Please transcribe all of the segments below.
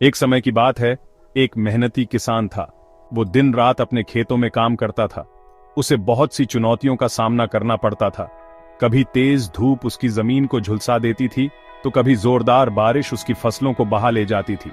एक समय की बात है, एक मेहनती किसान था। वो दिन रात अपने खेतों में काम करता था। उसे बहुत सी चुनौतियों का सामना करना पड़ता था। कभी तेज धूप उसकी जमीन को झुलसा देती थी, तो कभी जोरदार बारिश उसकी फसलों को बहा ले जाती थी।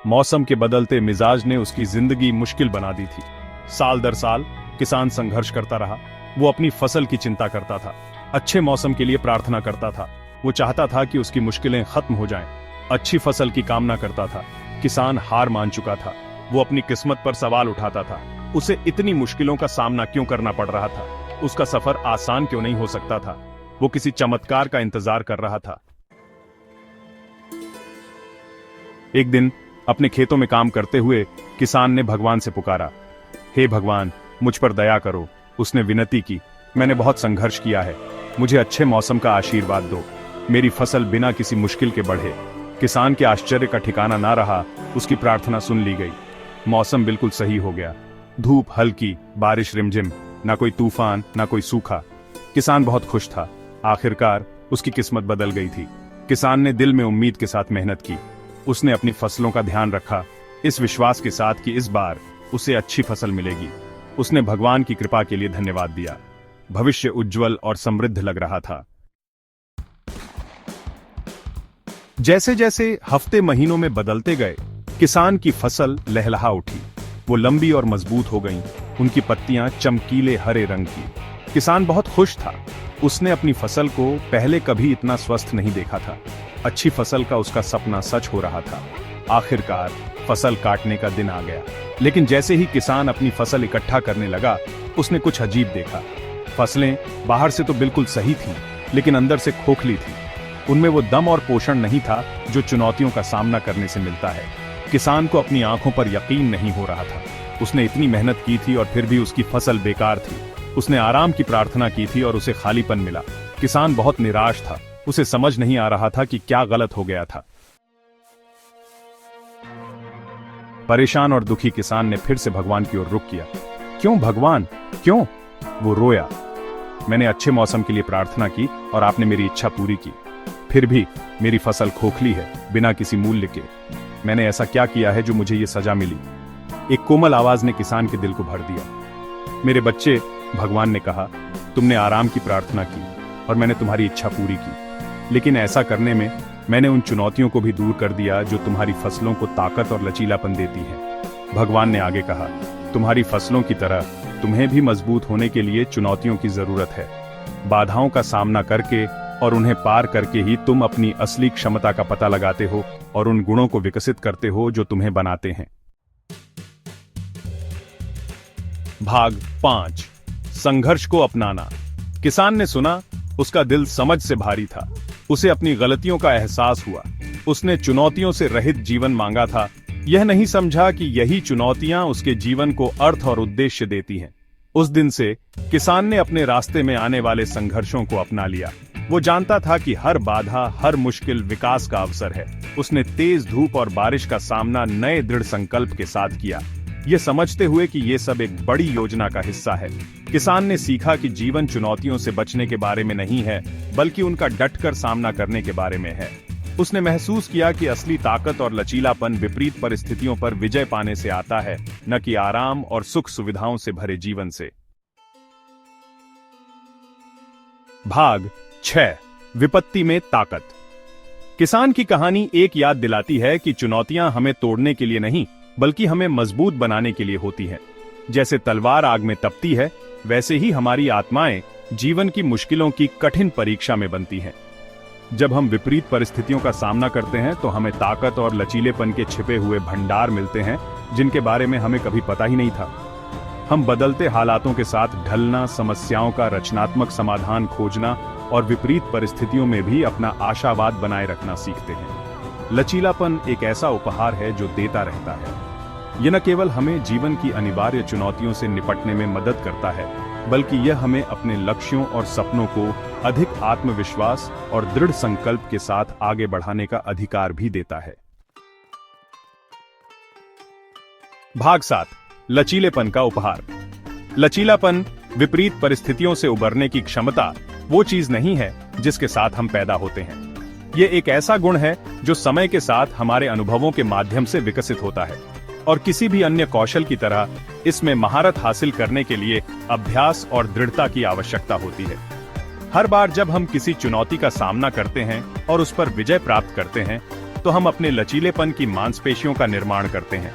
मौसम के बदलते मिजाज ने उसकी जिंदगी मुश्किल बना दी थी। साल दर साल किसान संघर्ष करता रहा। वो अपनी फसल की चिंता करता था, अच्छे मौसम के लिए प्रार्थना करता था। वो चाहता था कि उसकी मुश्किलें खत्म हो जाएं, अच्छी फसल की कामना करता था। किसान हार मान चुका था। वो अपनी किस्मत पर सवाल उठाता था। उसे इतनी मुश्किलों का सामना क्यों करना पड़ रहा था? उसका सफर आसान क्यों नहीं हो सकता था? वो किसी चमत्कार का इंतजार कर रहा था। एक दिन अपने खेतों में काम करते हुए किसान ने भगवान से पुकारा, हे भगवान, मुझ पर दया करो। उसने विनती की, मैंने बहुत संघर्ष किया है, मुझे अच्छे मौसम का आशीर्वाद दो। मेरी फसल बिना किसी मुश्किल के बढ़े। किसान के आश्चर्य का ठिकाना ना रहा। उसकी प्रार्थना सुन ली गई। मौसम बिल्कुल सही हो गया। धूप हल्की, बारिश रिमझिम, ना कोई तूफान ना कोई सूखा। किसान बहुत खुश था। आखिरकार उसकी किस्मत बदल गई थी। किसान ने दिल में उम्मीद के साथ मेहनत की। उसने अपनी फसलों का ध्यान रखा, इस विश्वास के साथ कि इस बार उसे अच्छी फसल मिलेगी। उसने भगवान की कृपा के लिए धन्यवाद दिया। भविष्य उज्जवल और समृद्ध लग रहा था। जैसे जैसे हफ्ते महीनों में बदलते गए, किसान की फसल लहलहा उठी। वो लंबी और मजबूत हो गईं। उनकी पत्तियां चमकीले हरे रंग की। किसान बहुत खुश था। उसने अपनी फसल को पहले कभी इतना स्वस्थ नहीं देखा था। अच्छी फसल का उसका सपना सच हो रहा था। आखिरकार फसल काटने का दिन आ गया। लेकिन जैसे ही किसान अपनी फसल इकट्ठा करने लगा, उसने कुछ अजीब देखा। फसलें बाहर से तो बिल्कुल सही थीं, लेकिन अंदर से खोखली थीं। उनमें वो दम और पोषण नहीं था जो चुनौतियों का सामना करने से मिलता है। किसान को अपनी आंखों पर यकीन नहीं हो रहा था। उसने इतनी मेहनत की थी और फिर भी उसकी फसल बेकार थी। उसने आराम की प्रार्थना की थी और उसे खालीपन मिला। किसान बहुत निराश था। उसे समझ नहीं आ रहा था कि क्या गलत हो गया था। परेशान और दुखी किसान ने फिर से भगवान की ओर रुख किया। क्यों भगवान, क्यों? वो रोया। मैंने अच्छे मौसम के लिए प्रार्थना की और आपने मेरी इच्छा पूरी की। फिर भी मेरी फसल खोखली है, बिना किसी मूल्य के। मैंने ऐसा क्या किया है जो मुझे ये सजा मिली? एक कोमल आवाज ने किसान के दिल को भर दिया। मेरे बच्चे, भगवान ने कहा, तुमने आराम की प्रार्थना की और मैंने तुम्हारी इच्छा पूरी की। लेकिन ऐसा करने में मैंने उन चुनौतियों को भी दूर कर दिया जो तुम्हारी फसलों को ताकत और लचीलापन देती हैं। भगवान ने आगे कहा, तुम्हारी फसलों की तरह तुम्हें भी मजबूत होने के लिए चुनौतियों की जरूरत है। बाधाओं का सामना करके और उन्हें पार करके ही तुम अपनी असली क्षमता का पता लगाते हो और उन गुणों को विकसित करते हो जो तुम्हें बनाते हैं। भाग 5, संघर्ष को अपनाना। किसान ने सुना, उसका दिल समझ से भारी था। उसे अपनी गलतियों का एहसास हुआ। उसने चुनौतियों से रहित जीवन मांगा था। यह नहीं समझा कि यही चुनौतियां उसके जीवन को अर्थ और उद्देश्य देती हैं। उस दिन से किसान ने अपने रास्ते में आने वाले संघर्षों को अपना लिया। वो जानता था कि हर बाधा, हर मुश्किल विकास का अवसर है। उसने तेज धूप और बारिश का सामना नए दृढ़ संकल्प के साथ किया, ये समझते हुए कि ये सब एक बड़ी योजना का हिस्सा है। किसान ने सीखा कि जीवन चुनौतियों से बचने के बारे में नहीं है, बल्कि उनका डटकर सामना करने के बारे में है। उसने महसूस किया कि असली ताकत और लचीलापन विपरीत परिस्थितियों पर विजय पाने से आता है, न कि आराम और सुख सुविधाओं से भरे जीवन से। भाग 6, विपत्ति में ताकत। किसान की कहानी एक याद दिलाती है कि चुनौतियां हमें तोड़ने के लिए नहीं, बल्कि हमें मजबूत बनाने के लिए होती हैं। जैसे तलवार आग में तपती है, वैसे ही हमारी आत्माएं जीवन की मुश्किलों की कठिन परीक्षा में बनती हैं। जब हम विपरीत परिस्थितियों का सामना करते हैं तो हमें ताकत और लचीलेपन के छिपे हुए भंडार मिलते हैं, जिनके बारे में हमें कभी पता ही नहीं था। हम बदलते हालातों के साथ ढलना, समस्याओं का रचनात्मक समाधान खोजना और विपरीत परिस्थितियों में भी अपना आशावाद बनाए रखना सीखते हैं। लचीलापन एक ऐसा उपहार है जो देता रहता है। यह न केवल हमें जीवन की अनिवार्य चुनौतियों से निपटने में मदद करता है, बल्कि यह हमें अपने लक्ष्यों और सपनों को अधिक आत्मविश्वास और दृढ़ संकल्प के साथ आगे बढ़ाने का अधिकार भी देता है। भाग 7, लचीलेपन का उपहार। लचीलापन, विपरीत परिस्थितियों से उबरने की क्षमता, वो चीज नहीं है जिसके साथ हम पैदा होते हैं। ये एक ऐसा गुण है जो समय के साथ हमारे अनुभवों के माध्यम से विकसित होता है और किसी भी अन्य कौशल की तरह इसमें महारत हासिल करने के लिए अभ्यास और दृढ़ता की आवश्यकता होती है। हर बार जब हम किसी चुनौती का सामना करते हैं और उस पर विजय प्राप्त करते हैं तो हम अपने लचीलेपन की मांसपेशियों का निर्माण करते हैं।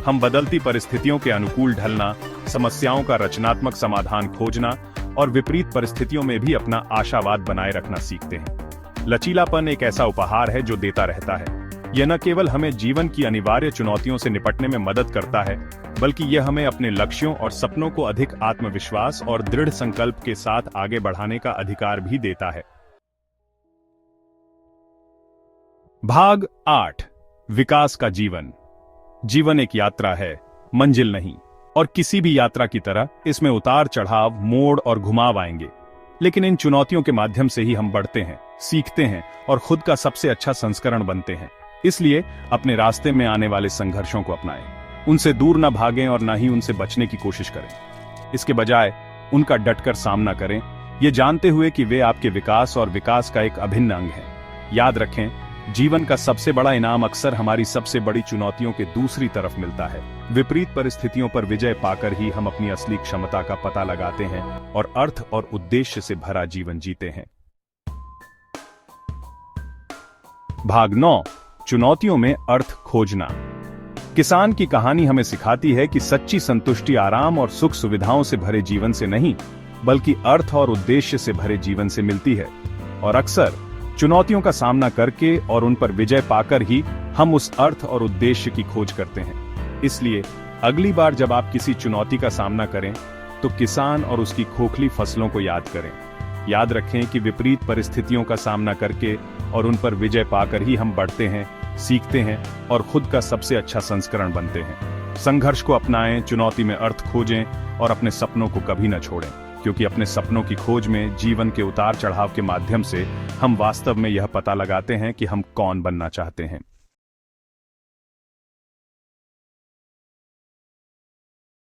हम बदलती परिस्थितियों के अनुकूल ढलना, समस्याओं का रचनात्मक समाधान खोजना और विपरीत परिस्थितियों में भी अपना आशावाद बनाए रखना सीखते हैं। लचीलापन एक ऐसा उपहार है जो देता रहता है। यह न केवल हमें जीवन की अनिवार्य चुनौतियों से निपटने में मदद करता है, बल्कि यह हमें अपने लक्ष्यों और सपनों को अधिक आत्मविश्वास और दृढ़ संकल्प के साथ आगे बढ़ाने का अधिकार भी देता है। भाग 8, विकास का जीवन। जीवन एक यात्रा है, मंजिल नहीं, और किसी भी यात्रा की तरह इसमें उतार चढ़ाव, मोड़ और घुमाव आएंगे। लेकिन इन चुनौतियों के माध्यम से ही हम बढ़ते हैं, सीखते हैं और खुद का सबसे अच्छा संस्करण बनते हैं। इसलिए अपने रास्ते में आने वाले संघर्षों को अपनाएं, उनसे दूर न भागें और न ही उनसे बचने की कोशिश करें। इसके बजाय उनका डटकर सामना करें, ये जानते हुए कि वे आपके विकास और विकास का एक अभिन्न अंग हैं। याद रखें, जीवन का सबसे बड़ा इनाम अक्सर हमारी सबसे बड़ी चुनौतियों के दूसरी तरफ मिलता है। विपरीत परिस्थितियों पर विजय पाकर ही हम अपनी असली क्षमता का पता लगाते हैं और अर्थ और उद्देश्य से भरा जीवन जीते हैं। भाग 9, चुनौतियों में अर्थ खोजना। किसान की कहानी हमें सिखाती है कि सच्ची संतुष्टि आराम और सुख सुविधाओं से भरे जीवन से नहीं, बल्कि अर्थ और उद्देश्य से भरे जीवन से मिलती है। और अक्सर चुनौतियों का सामना करके और उन पर विजय पाकर ही हम उस अर्थ और उद्देश्य की खोज करते हैं। इसलिए अगली बार जब आप किसी चुनौती का सामना करें तो किसान और उसकी खोखली फसलों को याद करें। याद रखें कि विपरीत परिस्थितियों का सामना करके और उन पर विजय पाकर ही हम बढ़ते हैं, सीखते हैं और खुद का सबसे अच्छा संस्करण बनते हैं। संघर्ष को अपनाएं, चुनौती में अर्थ खोजें और अपने सपनों को कभी न छोड़ें, क्योंकि अपने सपनों की खोज में जीवन के उतार चढ़ाव के माध्यम से हम वास्तव में यह पता लगाते हैं कि हम कौन बनना चाहते हैं।